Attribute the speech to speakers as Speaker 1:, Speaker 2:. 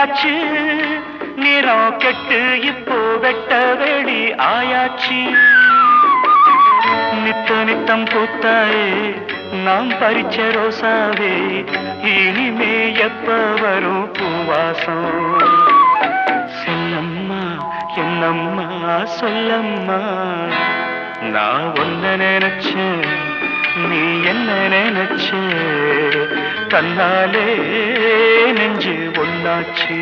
Speaker 1: தீயாச்சு நிறம் கெட்டு இப்போ வெட்ட வெளி ஆயாச்சு நித்த நித்தம் பூத்தாயே நாம் பறிச்ச ரோசாவே இனிமே எப்ப வரும் பூவாசம் செல்லம்மா என்னம்மா சொல்லம்மா நான் ஒன்ன நினைச்சேன் நீ என்ன நினைச்ச கண்ணாலே நெஞ்சு ஒன்னாச்சு